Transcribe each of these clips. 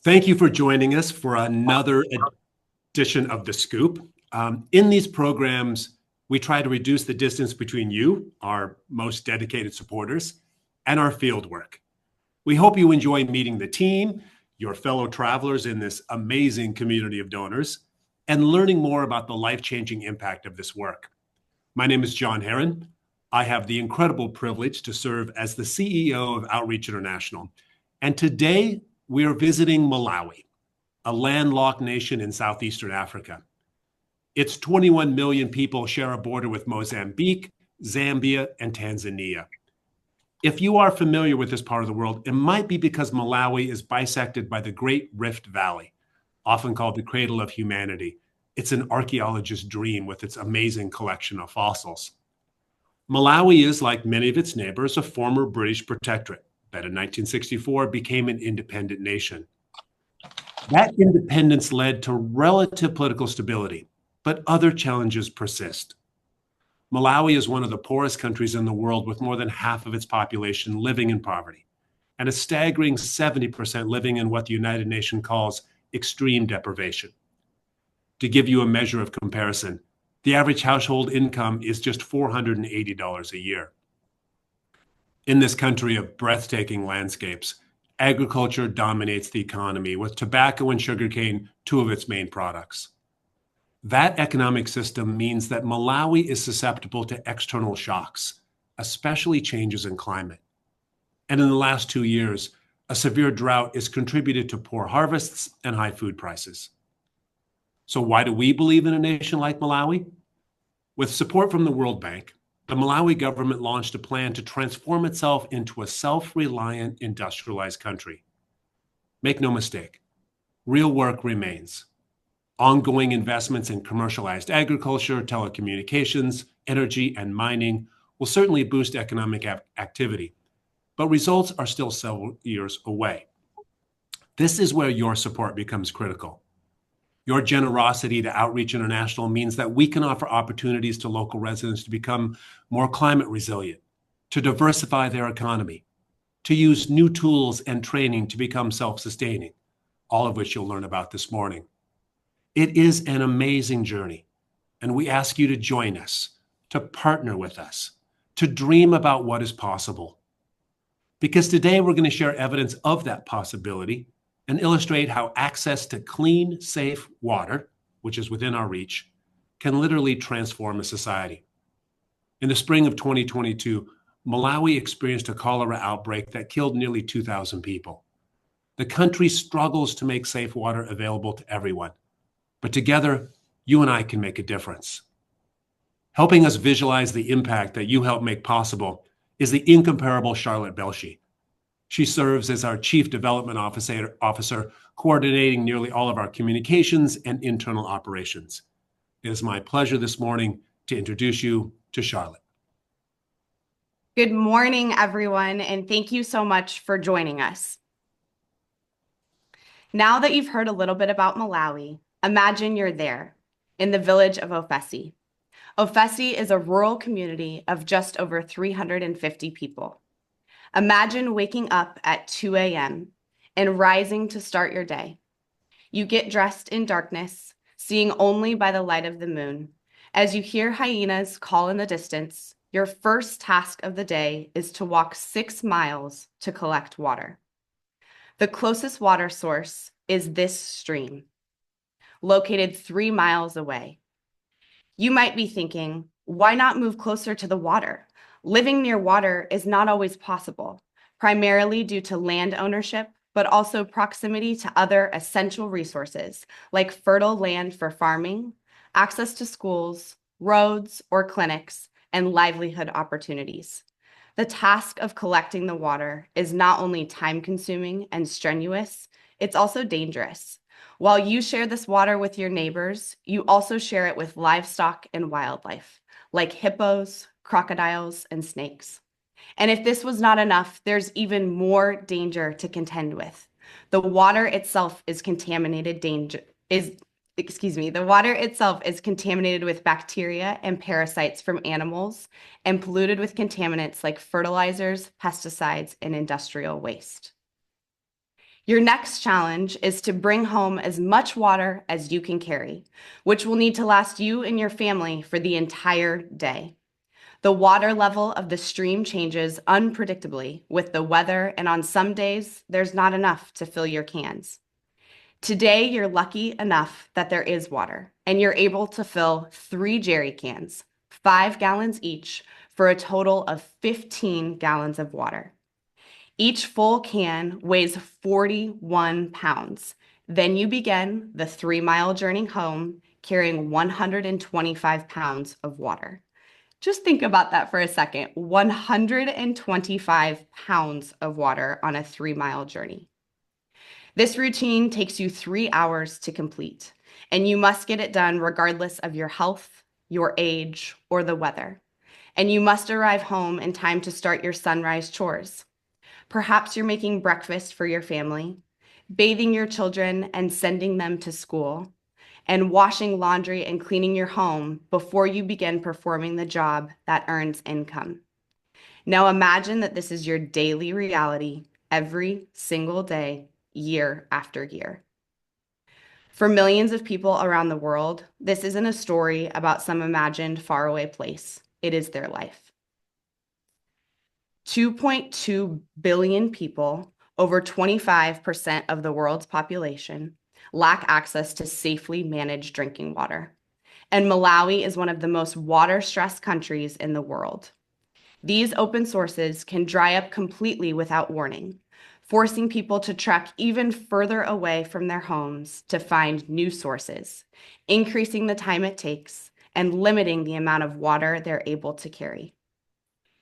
Thank you for joining us for another edition of The Scoop. In these programs, we try to reduce the distance between you, our most dedicated supporters, and our fieldwork. We hope you enjoy meeting the team, your fellow travelers in this amazing community of donors, and learning more about the life-changing impact of this work. My name is John Herron. I have the incredible privilege to serve as the CEO of Outreach International. And today, we are visiting Malawi, a landlocked nation in southeastern Africa. Its 21 million people share a border with Mozambique, Zambia, and Tanzania. If you are familiar with this part of the world, it might be because Malawi is bisected by the Great Rift Valley, often called the cradle of humanity. It's an archaeologist's dream with its amazing collection of fossils. Malawi is, like many of its neighbors, a former British protectorate that in 1964 became an independent nation. That independence led to relative political stability, but other challenges persist. Malawi is one of the poorest countries in the world, with more than half of its population living in poverty, and a staggering 70% living in what the United Nations calls extreme deprivation. To give you a measure of comparison, the average household income is just $480 a year. In this country of breathtaking landscapes, agriculture dominates the economy, with tobacco and sugarcane two of its main products. That economic system means that Malawi is susceptible to external shocks, especially changes in climate. And in the last 2 years, a severe drought has contributed to poor harvests and high food prices. So why do we believe in a nation like Malawi? With support from the World Bank, the Malawi government launched a plan to transform itself into a self-reliant, industrialized country. Make no mistake, real work remains. Ongoing investments in commercialized agriculture, telecommunications, energy, and mining will certainly boost economic activity, but results are still several years away. This is where your support becomes critical. Your generosity to Outreach International means that we can offer opportunities to local residents to become more climate resilient, to diversify their economy, to use new tools and training to become self-sustaining, all of which you'll learn about this morning. It is an amazing journey, and we ask you to join us, to partner with us, to dream about what is possible. Because today we're going to share evidence of that possibility and illustrate how access to clean, safe water, which is within our reach, can literally transform a society. In the spring of 2022, Malawi experienced a cholera outbreak that killed nearly 2,000 people. The country struggles to make safe water available to everyone, but together, you and I can make a difference. Helping us visualize the impact that you help make possible is the incomparable Charlotte Belshi. She serves as our Chief Development Officer, coordinating nearly all of our communications and internal operations. It is my pleasure this morning to introduce you to Charlotte. Good morning, everyone, and thank you so much for joining us. Now that you've heard a little bit about Malawi, imagine you're there, in the village of Ofesi. Ofesi is a rural community of just over 350 people. Imagine waking up at 2 a.m. and rising to start your day. You get dressed in darkness, seeing only by the light of the moon. As you hear hyenas call in the distance, your first task of the day is to walk 6 miles to collect water. The closest water source is this stream, located 3 miles away. You might be thinking, why not move closer to the water? Living near water is not always possible, primarily due to land ownership, but also proximity to other essential resources like fertile land for farming, access to schools, roads or clinics, and livelihood opportunities. The task of collecting the water is not only time-consuming and strenuous, it's also dangerous. While you share this water with your neighbors, you also share it with livestock and wildlife, like hippos, crocodiles, and snakes. And if this was not enough, there's even more danger to contend with. The water itself is contaminated with bacteria and parasites from animals and polluted with contaminants like fertilizers, pesticides, and industrial waste. Your next challenge is to bring home as much water as you can carry, which will need to last you and your family for the entire day. The water level of the stream changes unpredictably with the weather, and on some days, there's not enough to fill your cans. Today, you're lucky enough that there is water, and you're able to fill 3 jerry cans, 5 gallons each, for a total of 15 gallons of water. Each full can weighs 41 pounds. Then you begin the 3-mile journey home carrying 125 pounds of water. Just think about that for a second. 125 pounds of water on a 3-mile journey. This routine takes you 3 hours to complete, and you must get it done regardless of your health, your age, or the weather. And you must arrive home in time to start your sunrise chores. Perhaps you're making breakfast for your family, bathing your children and sending them to school, and washing laundry and cleaning your home before you begin performing the job that earns income. Now imagine that this is your daily reality every single day, year after year. For millions of people around the world, this isn't a story about some imagined faraway place. It is their life. 2.2 billion people, over 25% of the world's population, lack access to safely managed drinking water. And Malawi is one of the most water-stressed countries in the world. These open sources can dry up completely without warning, forcing people to trek even further away from their homes to find new sources, increasing the time it takes and limiting the amount of water they're able to carry.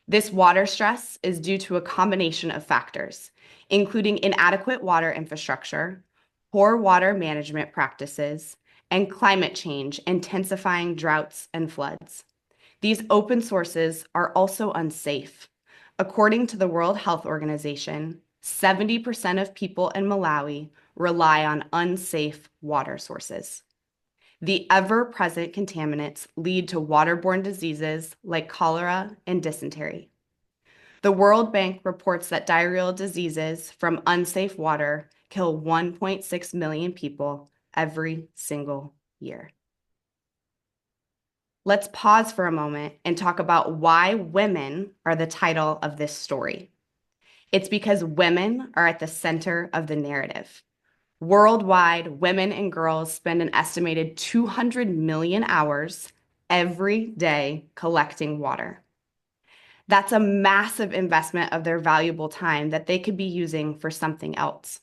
This water stress is due to a combination of factors, including inadequate water infrastructure, poor water management practices, and climate change intensifying droughts and floods. These open sources are also unsafe. According to the World Health Organization, 70% of people in Malawi rely on unsafe water sources. The ever-present contaminants lead to waterborne diseases like cholera and dysentery. The World Bank reports that diarrheal diseases from unsafe water kill 1.6 million people every single year. Let's pause for a moment and talk about why women are the title of this story. It's because women are at the center of the narrative. Worldwide, women and girls spend an estimated 200 million hours every day collecting water. That's a massive investment of their valuable time that they could be using for something else.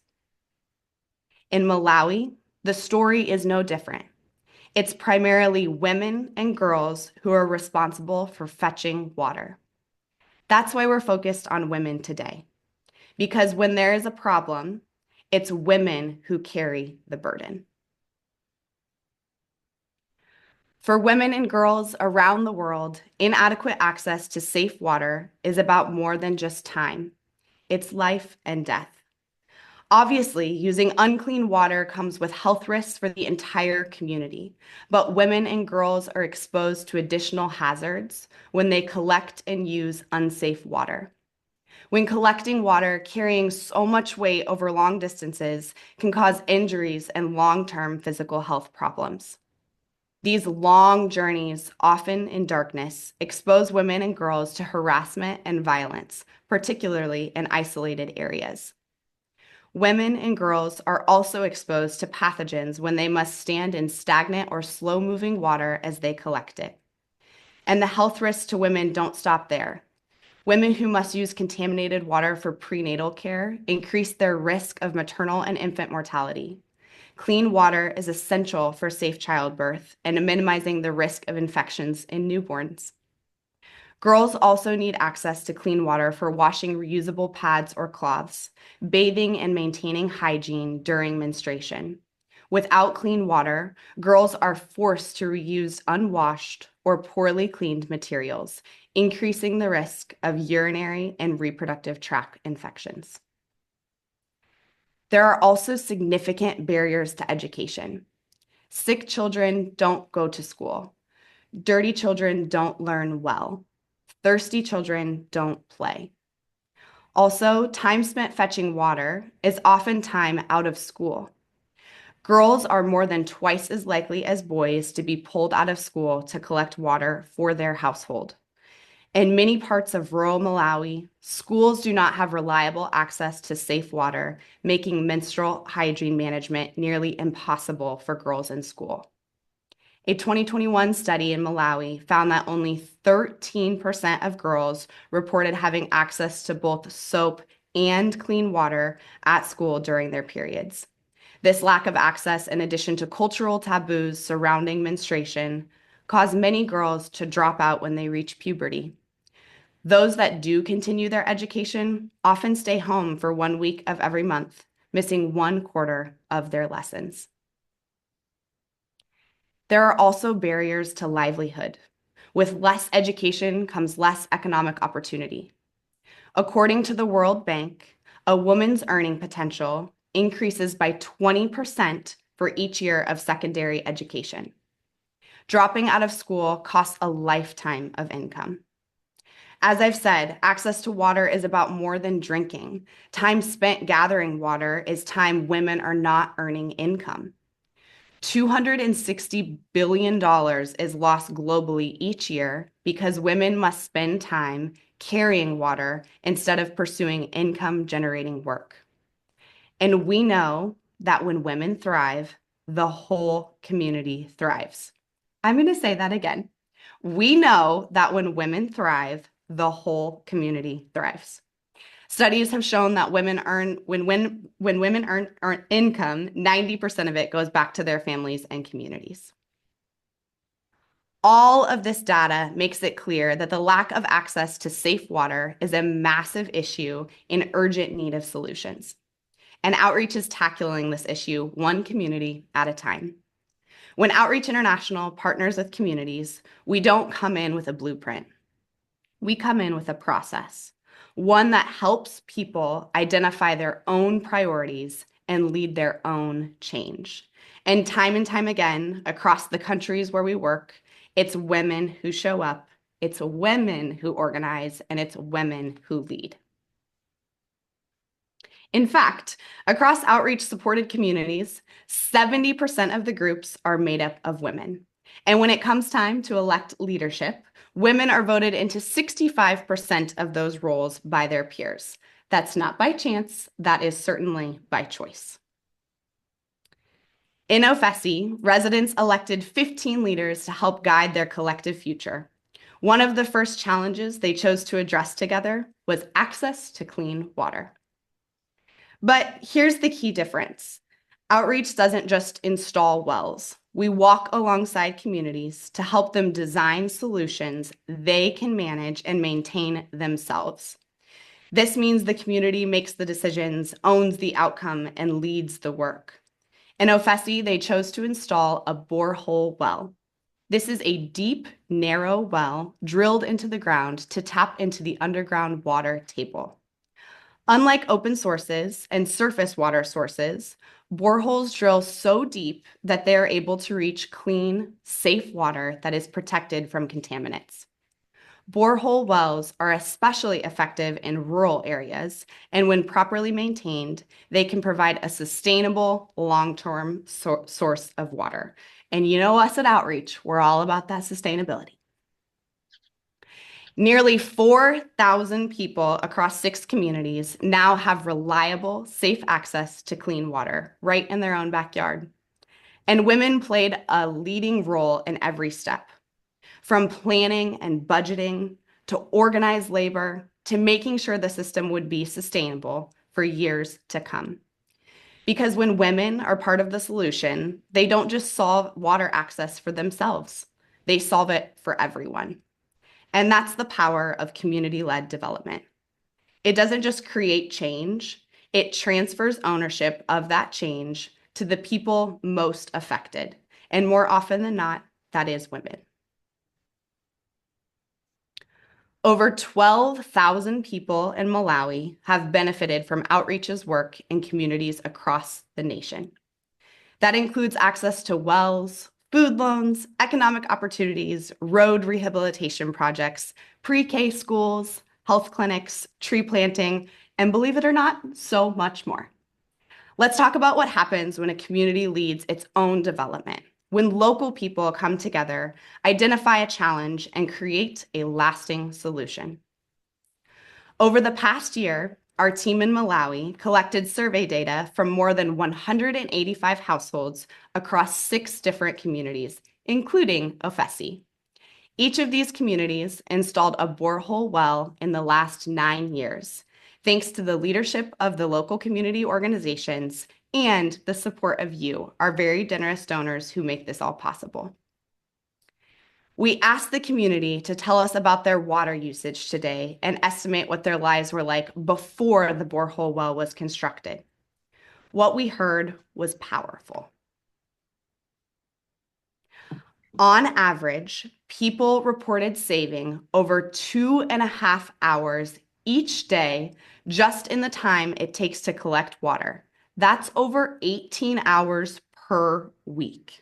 In Malawi, the story is no different. It's primarily women and girls who are responsible for fetching water. That's why we're focused on women today, because when there is a problem, it's women who carry the burden. For women and girls around the world, inadequate access to safe water is about more than just time. It's life and death. Obviously, using unclean water comes with health risks for the entire community, but women and girls are exposed to additional hazards when they collect and use unsafe water. When collecting water, carrying so much weight over long distances can cause injuries and long-term physical health problems. These long journeys, often in darkness, expose women and girls to harassment and violence, particularly in isolated areas. Women and girls are also exposed to pathogens when they must stand in stagnant or slow-moving water as they collect it. And the health risks to women don't stop there. Women who must use contaminated water for prenatal care increase their risk of maternal and infant mortality. Clean water is essential for safe childbirth and minimizing the risk of infections in newborns. Girls also need access to clean water for washing reusable pads or cloths, bathing and maintaining hygiene during menstruation. Without clean water, girls are forced to reuse unwashed or poorly cleaned materials, increasing the risk of urinary and reproductive tract infections. There are also significant barriers to education. Sick children don't go to school. Dirty children don't learn well. Thirsty children don't play. Also, time spent fetching water is often time out of school. Girls are more than twice as likely as boys to be pulled out of school to collect water for their household. In many parts of rural Malawi, schools do not have reliable access to safe water, making menstrual hygiene management nearly impossible for girls in school. A 2021 study in Malawi found that only 13% of girls reported having access to both soap and clean water at school during their periods. This lack of access, in addition to cultural taboos surrounding menstruation, cause many girls to drop out when they reach puberty. Those that do continue their education often stay home for 1 week of every month, missing 1/4 of their lessons. There are also barriers to livelihood. With less education comes less economic opportunity. According to the World Bank, a woman's earning potential increases by 20% for each year of secondary education. Dropping out of school costs a lifetime of income. As I've said, access to water is about more than drinking. Time spent gathering water is time women are not earning income. $260 billion is lost globally each year because women must spend time carrying water instead of pursuing income-generating work. And we know that when women thrive, the whole community thrives. I'm going to say that again. We know that when women thrive, the whole community thrives. Studies have shown that when women earn income, 90% of it goes back to their families and communities. All of this data makes it clear that the lack of access to safe water is a massive issue in urgent need of solutions. And Outreach is tackling this issue one community at a time. When Outreach International partners with communities, we don't come in with a blueprint. We come in with a process, one that helps people identify their own priorities and lead their own change. And time again, across the countries where we work, it's women who show up, it's women who organize, and it's women who lead. In fact, across outreach-supported communities, 70% of the groups are made up of women. And when it comes time to elect leadership, women are voted into 65% of those roles by their peers. That's not by chance, that is certainly by choice. In Ofesi, residents elected 15 leaders to help guide their collective future. One of the first challenges they chose to address together was access to clean water. But here's the key difference. Outreach doesn't just install wells. We walk alongside communities to help them design solutions they can manage and maintain themselves. This means the community makes the decisions, owns the outcome, and leads the work. In Ofesi, they chose to install a borehole well. This is a deep, narrow well drilled into the ground to tap into the underground water table. Unlike open sources and surface water sources, boreholes drill so deep that they're able to reach clean, safe water that is protected from contaminants. Borehole wells are especially effective in rural areas, and when properly maintained, they can provide a sustainable, long-term source of water. And you know us at Outreach, we're all about that sustainability. Nearly 4,000 people across 6 communities now have reliable, safe access to clean water right in their own backyard. And women played a leading role in every step, from planning and budgeting to organized labor to making sure the system would be sustainable for years to come. Because when women are part of the solution, they don't just solve water access for themselves, they solve it for everyone. And that's the power of community-led development. It doesn't just create change, it transfers ownership of that change to the people most affected. And more often than not, that is women. Over 12,000 people in Malawi have benefited from Outreach's work in communities across the nation. That includes access to wells, food loans, economic opportunities, road rehabilitation projects, pre-K schools, health clinics, tree planting, and believe it or not, so much more. Let's talk about what happens when a community leads its own development, when local people come together, identify a challenge, and create a lasting solution. Over the past year, our team in Malawi collected survey data from more than 185 households across 6 different communities, including Ofesi. Each of these communities installed a borehole well in the last 9 years, thanks to the leadership of the local community organizations and the support of you, our very generous donors who make this all possible. We asked the community to tell us about their water usage today and estimate what their lives were like before the borehole well was constructed. What we heard was powerful. On average, people reported saving over 2.5 hours each day just in the time it takes to collect water. That's over 18 hours per week.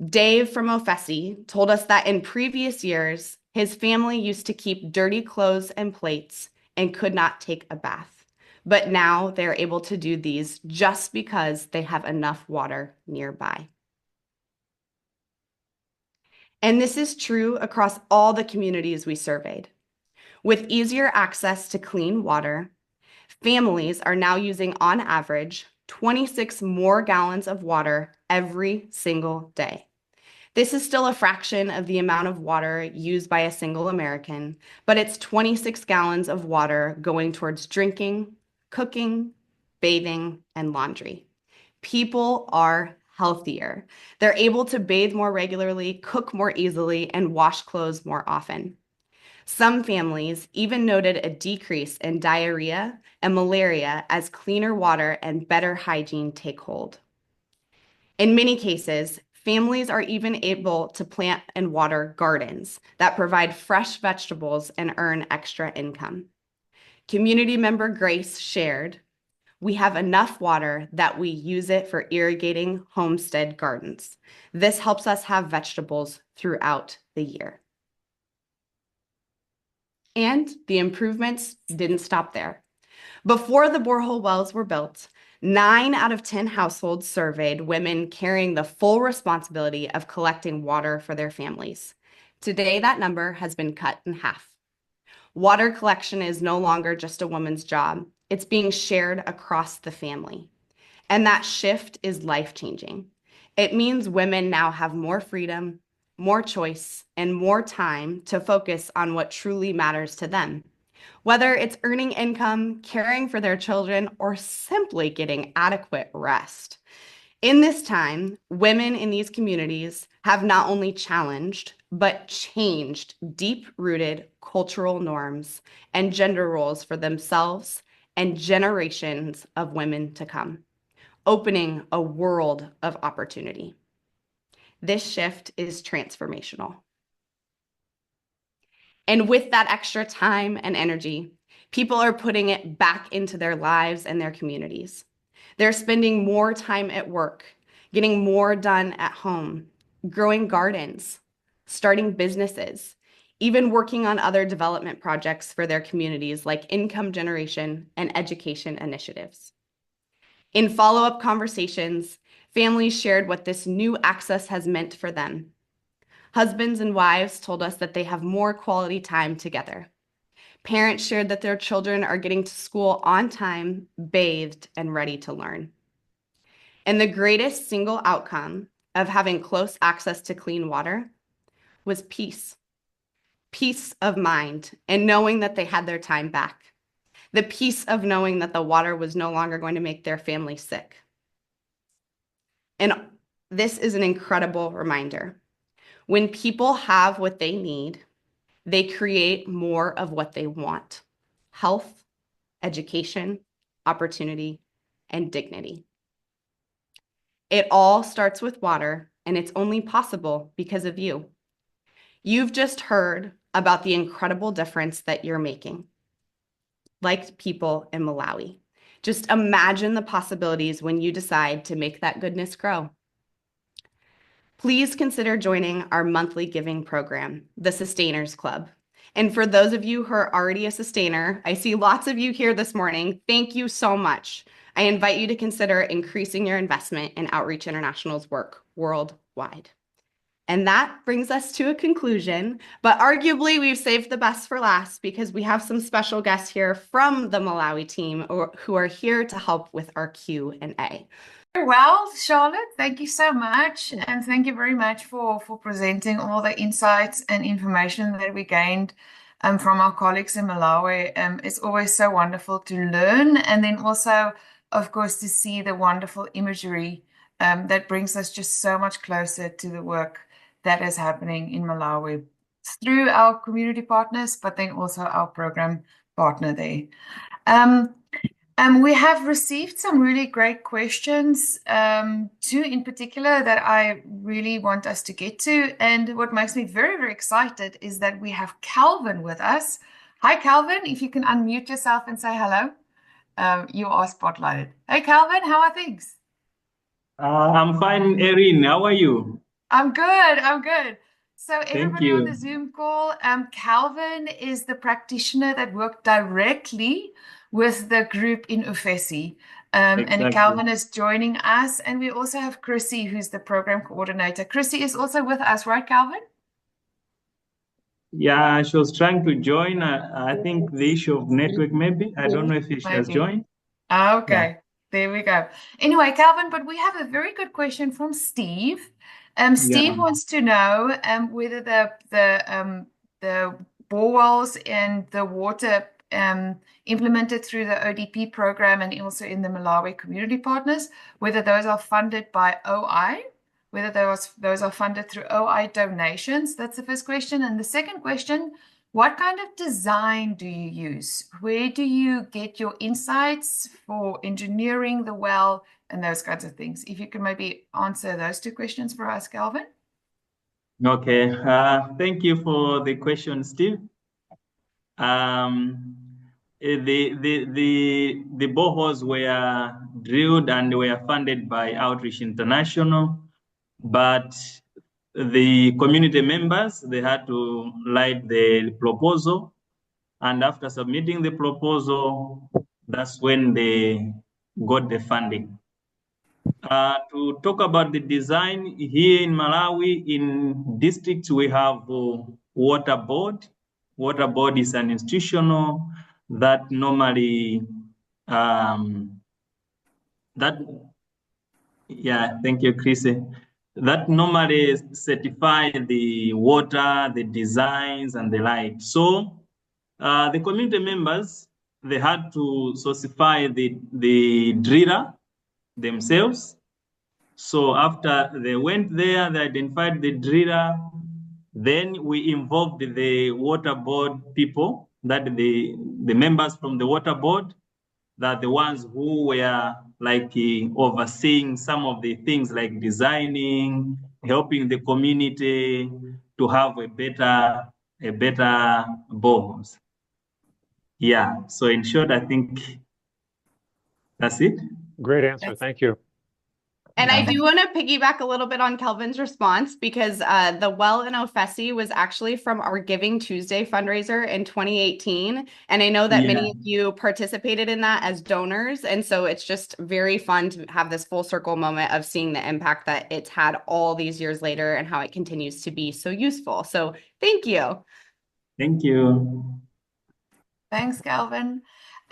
Dave from Ofesi told us that in previous years, his family used to keep dirty clothes and plates and could not take a bath. But now they're able to do these just because they have enough water nearby. And this is true across all the communities we surveyed. With easier access to clean water, families are now using, on average, 26 more gallons of water every single day. This is still a fraction of the amount of water used by a single American, but it's 26 gallons of water going towards drinking, cooking, bathing, and laundry. People are healthier. They're able to bathe more regularly, cook more easily, and wash clothes more often. Some families even noted a decrease in diarrhea and malaria as cleaner water and better hygiene take hold. In many cases, families are even able to plant and water gardens that provide fresh vegetables and earn extra income. Community member Grace shared, "We have enough water that we use it for irrigating homestead gardens. This helps us have vegetables throughout the year." And the improvements didn't stop there. Before the borehole wells were built, 9 out of 10 households surveyed women carrying the full responsibility of collecting water for their families. Today, that number has been cut in half. Water collection is no longer just a woman's job. It's being shared across the family. And that shift is life-changing. It means women now have more freedom, more choice, and more time to focus on what truly matters to them. Whether it's earning income, caring for their children, or simply getting adequate rest. In this time, women in these communities have not only challenged, but changed deep-rooted cultural norms and gender roles for themselves and generations of women to come, opening a world of opportunity. This shift is transformational. And with that extra time and energy, people are putting it back into their lives and their communities. They're spending more time at work, getting more done at home, growing gardens, starting businesses, even working on other development projects for their communities like income generation and education initiatives. In follow-up conversations, families shared what this new access has meant for them. Husbands and wives told us that they have more quality time together. Parents shared that their children are getting to school on time, bathed, and ready to learn. And the greatest single outcome of having close access to clean water was peace. Peace of mind and knowing that they had their time back. The peace of knowing that the water was no longer going to make their family sick. And this is an incredible reminder. When people have what they need, they create more of what they want: health, education, opportunity, and dignity. It all starts with water, and it's only possible because of you. You've just heard about the incredible difference that you're making, like people in Malawi. Just imagine the possibilities when you decide to make that goodness grow. Please consider joining our monthly giving program, the Sustainers Club. And for those of you who are already a sustainer, I see lots of you here this morning. Thank you so much. I invite you to consider increasing your investment in Outreach International's work worldwide. And that brings us to a conclusion, but arguably we've saved the best for last because we have some special guests here from the Malawi team who are here to help with our Q&A. Well, Charlotte, thank you so much. And thank you very much for presenting all the insights and information that we gained from our colleagues in Malawi. It's always so wonderful to learn, and then also, of course, to see the wonderful imagery that brings us just so much closer to the work that is happening in Malawi through our community partners, but then also our program partner there. We have received some really great questions, two in particular that I really want us to get to. And what makes me very, very excited is that we have Calvin with us. Hi, Calvin, if you can unmute yourself and say hello. You are spotlighted. Hey, Calvin, how are things? I'm fine, Erin. How are you? I'm good. I'm good. So Thank everybody on the you. Zoom call, Calvin is the practitioner that worked directly with the group in Ofesi. And Exactly. Calvin is joining us. And we also have Chrissy, who's the program coordinator. Chrissy is also with us, right, Calvin? Yeah, she was trying to join. I think the issue of network, maybe. I don't know if she has Maybe. joined. Okay, there we go. Anyway, Calvin, but we have a very good question from Steve. Steve Yeah. wants to know whether the bore wells and the water implemented through the ODP program and also in the Malawi community partners, whether those are funded by OI, whether those are funded through OI donations. That's the first question. And the second question, what kind of design do you use? Where do you get your insights for engineering the well and those kinds of things? If you can maybe answer those two questions for us, Calvin. Okay. Thank you for the question, Steve. The boreholes were drilled and were funded by Outreach International, but the community members, they had to write the proposal, and after submitting the proposal, that's when they got the funding. To talk about the design here in Malawi, in districts, we have water board. Water board is an institutional that normally thank you, Chrissy. That normally certify the water, the designs, and the like. So the community members, they had to specify the driller themselves. So after they went there, they identified the driller. Then we involved the water board people, that the members from the water board, that the ones who were like overseeing some of the things like designing, helping the community to have a better boreholes. Yeah. So in short, I think that's it. Great answer. Thank you. And I do want to piggyback a little bit on Kelvin's response because the well in Ofesi was actually from our Giving Tuesday fundraiser in 2018. And I know that many of you participated in that as donors. And so it's just very fun to have this full circle moment of seeing the impact that it's had all these years later and how it continues to be so useful. So thank you. Thank you. Thanks, Calvin.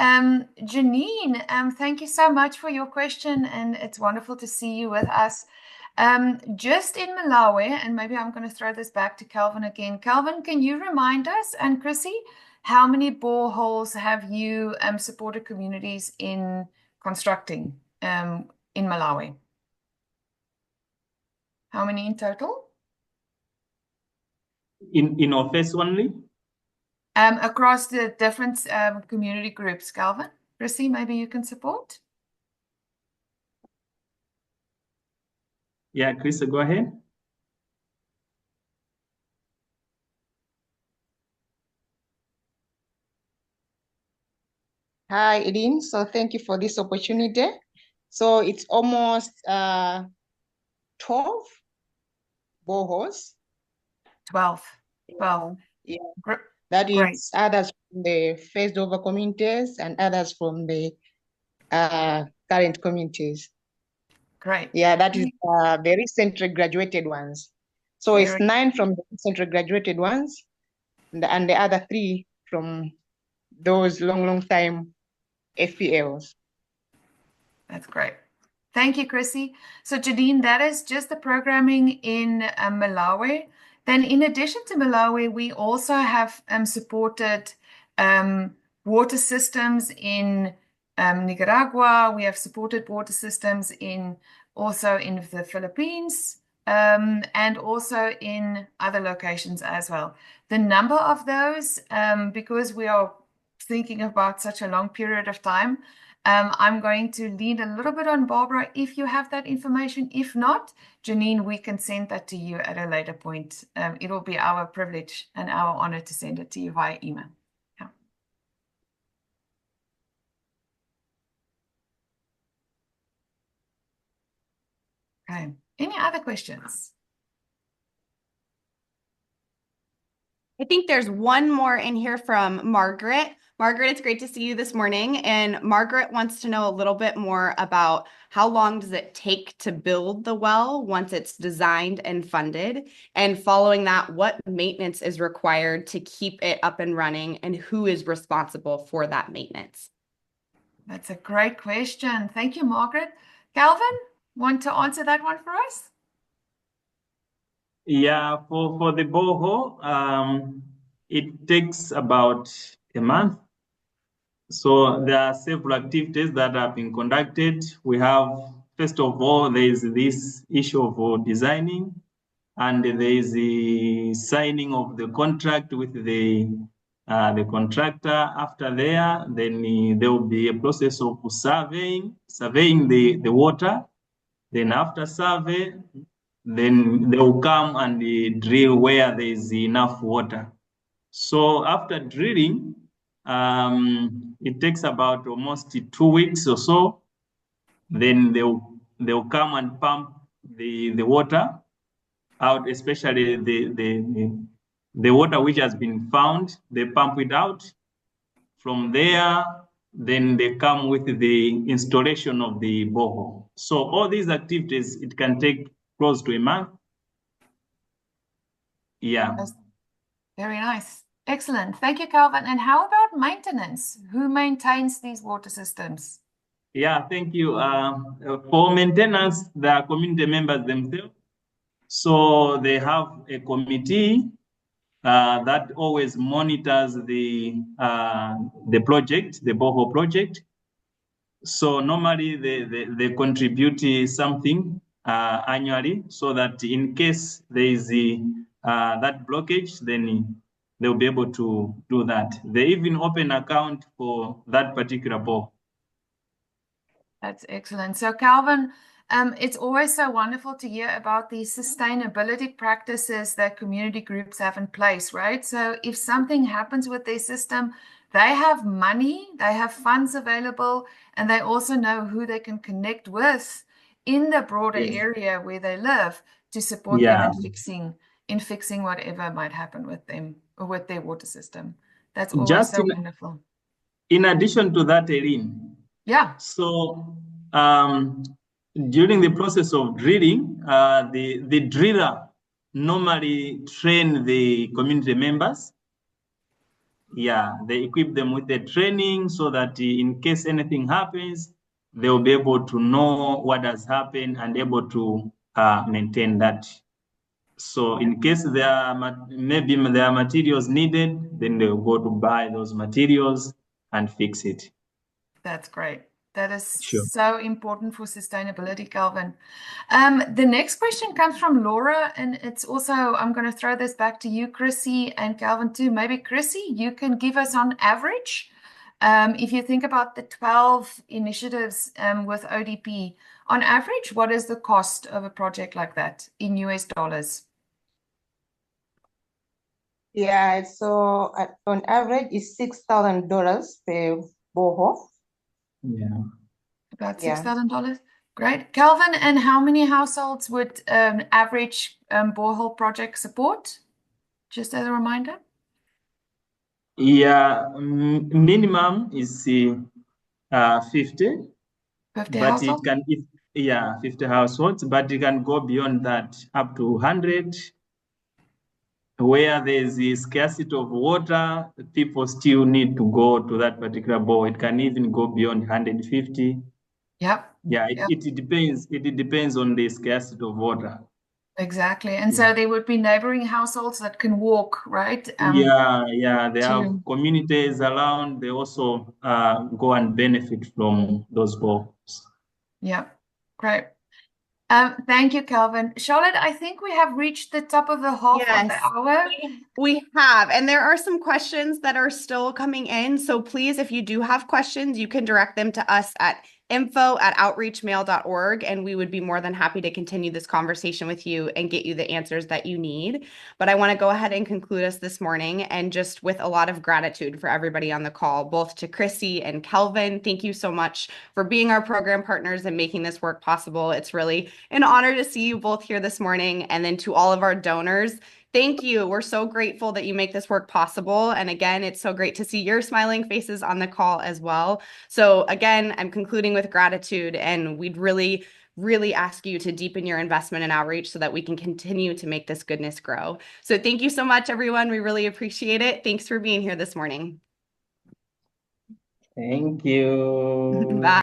Janine, thank you so much for your question, and it's wonderful to see you with us. Just in Malawi, and maybe I'm going to throw this back to Calvin again. Calvin, can you remind us, and Chrissy, how many boreholes have you supported communities in constructing in Malawi? How many in total? In Ofesi only? Across the different community groups, Calvin. Chrissy, maybe you can support? Yeah, Chris, go ahead. Hi, Edin. So thank you for this opportunity. So it's almost 12 boreholes. 12. Yeah. That Great. is others from the phased over communities and others from the current communities. Great. Yeah, that is the recently graduated ones. So it's Very 9 from the recently graduated ones, and the other 3 from those long time FPLs. That's great. Thank you, Chrissy. So Jadine, that is just the programming in Malawi. Then in addition to Malawi, we also have supported water systems in Nicaragua. We have supported water systems also in the Philippines, and also in other locations as well. The number of those, because we are thinking about such a long period of time, I'm going to lean a little bit on Barbara if you have that information. If not, Janine, we can send that to you at a later point. It'll be our privilege and our honor to send it to you via email. Yeah. Okay. Any other questions? I think there's one more in here from Margaret. Margaret, it's great to see you this morning. And Margaret wants to know a little bit more about how long does it take to build the well once it's designed and funded? And following that, what maintenance is required to keep it up and running, and who is responsible for that maintenance? That's a great question. Thank you, Margaret. Calvin, want to answer that one for us? Yeah, for the borehole, it takes about a month. So there are several activities that have been conducted. We have, first of all, there is this issue of designing, and there is the signing of the contract with the contractor. After there, then there will be a process of surveying the water. Then after survey, then they will come and drill where there is enough water. So after drilling, it takes about almost 2 weeks or so. Then they'll come and pump the water out, especially the water which has been found. They pump it out. From there, then they come with the installation of the borehole. So all these activities, it can take close to a month. Yeah. That's very nice. Excellent. Thank you, Calvin. And how about maintenance? Who maintains these water systems? Yeah, thank you. For maintenance, the community members themselves. So they have a committee that always monitors the project, the borehole project. So normally they contribute something annually, so that in case there is that blockage, then they'll be able to do that. They even open account for that particular borehole. That's excellent. So Calvin, it's always so wonderful to hear about these sustainability practices that community groups have in place, right? So if something happens with their system, they have money, they have funds available, and they also know who they can connect with in the broader area where they live to support them in fixing whatever might happen with them or with their water system. That's always so wonderful. In addition to that, Erin. Yeah. So during the process of drilling, the driller normally train the community members. Yeah, they equip them with the training so that in case anything happens, they will be able to know what has happened and able to maintain that. So in case maybe there are materials needed, then they'll go to buy those materials and fix it. That's great. That is Sure. so important for sustainability, Calvin. The next question comes from Laura, and it's also, I'm going to throw this back to you, Chrissy, and Calvin too. Maybe Chrissy, you can give us on average, if you think about the 12 initiatives with ODP, on average, what is the cost of a project like that in US dollars? Yeah, so on average, it's $6,000 per borehole. Yeah. About $6,000. Great. Calvin, and how many households would average borehole project support? Just as a reminder. Yeah, minimum is 50, 50 but it households? can, yeah, 50 households, but it can go beyond that up to 100. Where there's a scarcity of water, people still need to go to that particular bore. It can even go beyond 150. Yep. Yeah, Yep. it depends. It depends on the scarcity of water. Exactly. And so there would be neighboring households that can walk, right? Yeah. There are to- communities around. They also go and benefit from those bores. Yeah, great. Thank you, Calvin. Charlotte, I think we have reached the top of the half of the Yes. hour. We have, and there are some questions that are still coming in. So please, if you do have questions, you can direct them to us at info@outreachmail.org, and we would be more than happy to continue this conversation with you and get you the answers that you need. But I want to go ahead and conclude us this morning, and just with a lot of gratitude for everybody on the call, both to Chrissy and Kelvin. Thank you so much for being our program partners and making this work possible. It's really an honor to see you both here this morning. And then to all of our donors, thank you. We're so grateful that you make this work possible. And again, it's so great to see your smiling faces on the call as well. So again, I'm concluding with gratitude, and we'd really ask you to deepen your investment in outreach so that we can continue to make this goodness grow. So thank you so much, everyone. We really appreciate it. Thanks for being here this morning. Thank you. Bye.